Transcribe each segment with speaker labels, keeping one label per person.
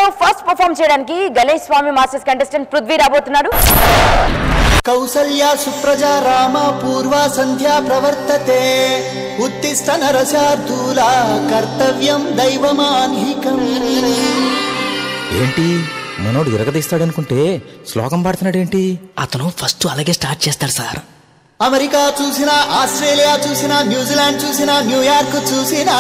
Speaker 1: లో first perform చేయడానికి గణేష్ స్వామి masters contestant Prithvi రాబోతున్నారు.
Speaker 2: కౌసల్యా సుప్రజా రామ పూర్వ సంధ్యా ప్రవర్తతే ఉత్తిష్ట నరశార్దూలా కర్తవ్యం దైవమాన్హికం.
Speaker 3: ఏంటి మనోడు ఇరగదీస్తాడనుకుంటే శ్లోకం పాడుతున్నాడేంటి?
Speaker 4: అతను ఫస్ట్ అలాగే స్టార్ట్ చేస్తాడు సార్.
Speaker 2: అమెరికా చూసినా, ఆస్ట్రేలియా చూసినా, న్యూజిలాండ్ చూసినా, న్యూయార్క్ చూసినా,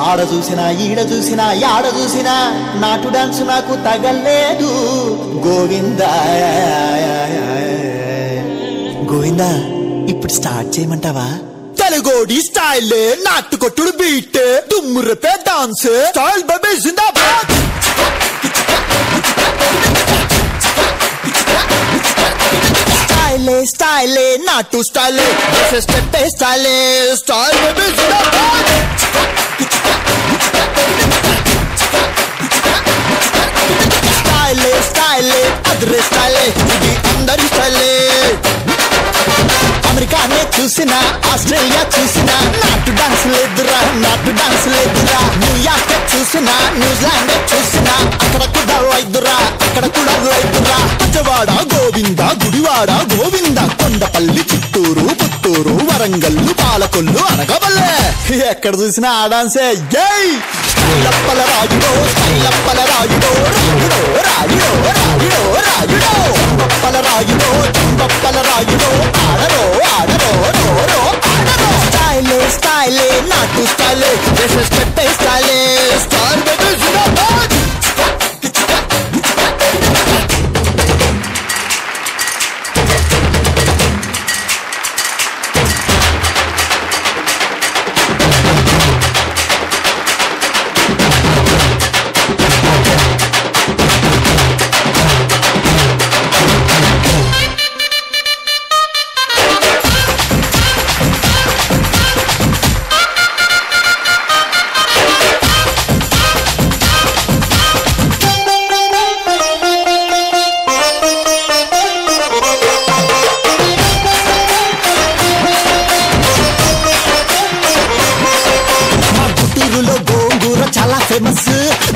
Speaker 2: ఆడ చూసినా, ఈడ చూసినా, యాడ చూసినా నాటు డాన్స్ నాకు తగలేదు. గోవిందా గోవిందా, ఇప్పుడు స్టార్ట్ చేయమంటావా? తెలుగోడి స్టైల్, నాటు కొట్టుడు బీట్, దుమ్మురపే డాన్స్ స్టైల్ బేబీ జిందాబాద్. స్టైలే స్టైలే నాటు స్టైలే, స్టెప్ స్టైలే స్టైల్ బేబీ జిందాబాద్. స్టైలే స్టైలే అదరే స్టైలే, ఇది అందరి స్టైలే. అమెరికానే చూసినా, ఆస్ట్రేలియా చూసినా నాటు డాన్స్ లేదురా, నాటు డాన్స్ లేదురా. న్యూయార్క్ చూసినా, న్యూజిలాండ్ చూసినా అక్కడ కూడా వైద్యురా, అక్కడ కూడా వైద్యురా. పచ్చవాడ గోవింద, గుడివాడ గోవింద, కొండపల్లి, చిత్తూరు, పుత్తూరు, వరంగల్లు, పాలకొల్లు, అనగబల్లే ఎక్కడ చూసినా ఆ డాన్సే. జై స్టైలప్పల రాజుడో, స్టైలప్పల రాజుడో, రాజుడో రాజుడో రాజుడో రాజుడో, చెంబప్పల రాజుడో, చెంబప్పల రాజుడో, ఆడరో ఆడరో రోరో ఆడరో. స్టైలే స్టైలే నాటు స్టైలే, స్టెప్ స్టైలే స్టైల్ బేబీ జిందాబాద్.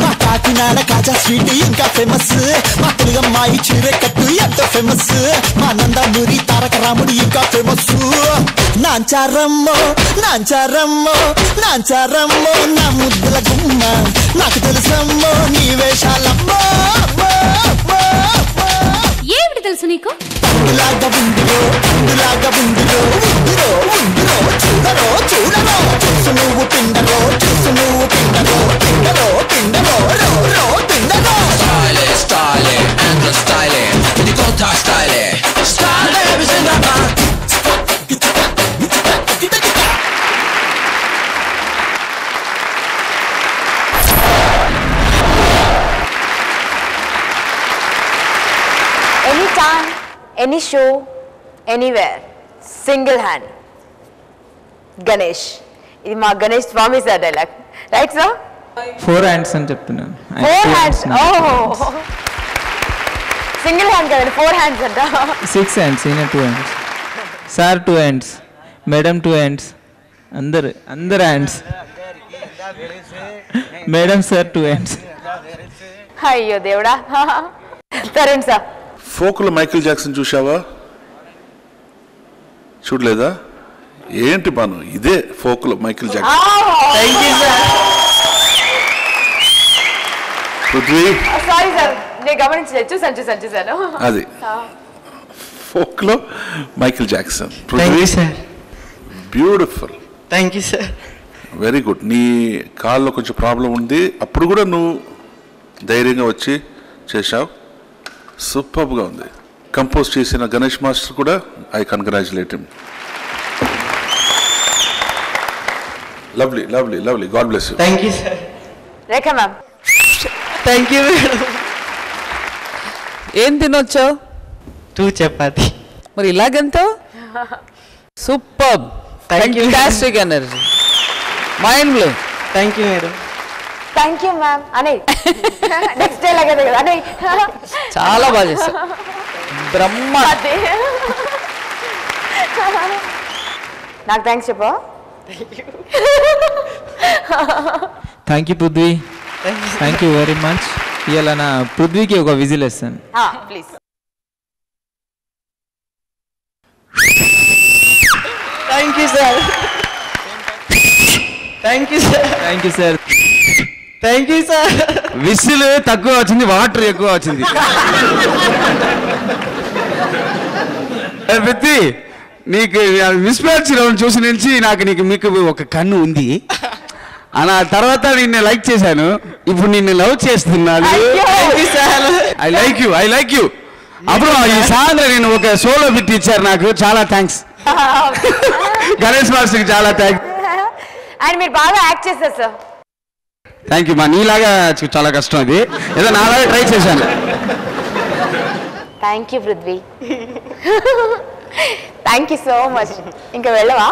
Speaker 2: మా కాకినాడ కాజా స్వీట్ ఇంకా ఫేమస్, మా తెలుగమ్మాయి చీరే కట్టు ఎంత ఫేమస్, మా నందమూరి తారక రాముడు ఇంకా ఫేమస్. నాంచారమ్మో నాంచారమ్మో నాంచారమ్మో, నా ముద్దుల గుమ్మ నాకు తెలుసమ్మో నీ వేషాలమ్మో.
Speaker 5: ఏమిటి తెలుసు నీకు?
Speaker 2: అందులాగా ఉందిరో, అందులాగా ఉందిరో, ఉందిరో ఉందిరో, చూడరో చూడరో, చూసు నువ్వు పిండరో, చూసు నువ్వు పిండరో, పిండరో పిండరో రో రో పిండరో.
Speaker 6: Style, style, Andrew style, the Kota style, style baby Zindabad.
Speaker 1: Anytime, any show, anywhere, single hand. Ganesh, ఇది మా Ganesh Swami sir dialogue, right sir?
Speaker 7: 4 hands అని చెప్తున్నాను.
Speaker 1: 4 hands. ఓహ్, సింగిల్ హ్యాండ్ కదండి, 4 hands అంట.
Speaker 7: 6 hands, ఈయన 2 hands, sir 2 hands, madam 2 hands, అందరు hands. Madam sir 2 hands.
Speaker 1: అయ్యో దేవుడా. తరుణ్ సార్,
Speaker 8: ఫోక్లో మైకేల్ జాక్సన్ చూసావా? చూడలేదా? ఏంటి బాను, ఇదే ఫోక్లో Michael Jackson. Prithvi,
Speaker 1: sorry sir, నేను గమనించలేదు, చూసాను.
Speaker 8: అది ఫోక్లో Michael Jackson.
Speaker 4: Thank you sir.
Speaker 8: Beautiful.
Speaker 4: Thank you sir.
Speaker 8: Very good. నీ కాల్లో కొంచెం ప్రాబ్లం ఉంది, అప్పుడు కూడా నువ్వు ధైర్యంగా వచ్చి చేశావు. సూపర్గా ఉంది. కంపోజ్ చేసిన గణేష్ మాస్టర్ కూడా I congratulate him. Lovely lovely lovely. God bless you.
Speaker 4: Thank you sir.
Speaker 1: Rekha ma'am,
Speaker 4: thank you madam.
Speaker 9: ఏం తినొచ్చావు?
Speaker 4: 2 చపాతి.
Speaker 9: మరి ఇలాగంతో super, fantastic energy, mind blow.
Speaker 4: Thank you madam.
Speaker 1: Thank you ma'am అని నెక్స్ట్ డే లాగా కదా అని
Speaker 9: చాలా బాగా చేశావు, బ్రహ్మ.
Speaker 1: నాకు థ్యాంక్స్ చెప్పు.
Speaker 7: Thank you Prithvi.
Speaker 4: Thank you.
Speaker 7: Thank you very much. ఇవాళ నా పృథ్వీకి ఒక విజిల్ వేస్తాను.
Speaker 1: Please.
Speaker 4: Thank you sir. Thank you sir.
Speaker 7: Thank you sir.
Speaker 4: Thank you sir.
Speaker 10: Whistle తక్కువ వచ్చింది, వాటర్ ఎక్కువ వచ్చింది. పెద్ది నీకు మిస్ మ్యాచ్ రౌండ్ చూసి నుంచి మీకు ఒక కన్ను ఉంది. ఆ తర్వాత నిన్ను లైక్ చేశాను, ఇప్పుడు నిన్ను లవ్ చేస్తున్నాను. I like you. అప్పుడు ఈ సాంగ్ నేను ఒక సోలో బిట్ ఇచ్చారు నాకు, చాలా థ్యాంక్స్. గణేష్ మాస్టర్కి చాలా థ్యాంక్స్.
Speaker 1: అండ్ మీరు బాగా యాక్ట్ చేశారు సార్.
Speaker 10: Thank you. మా నీలాగా చాలా కష్టం అది, ఏదో నాలాగా ట్రై చేశాను.
Speaker 1: Thank you Prithvi. Thank you so much. ఇంకా వెళ్ళవా?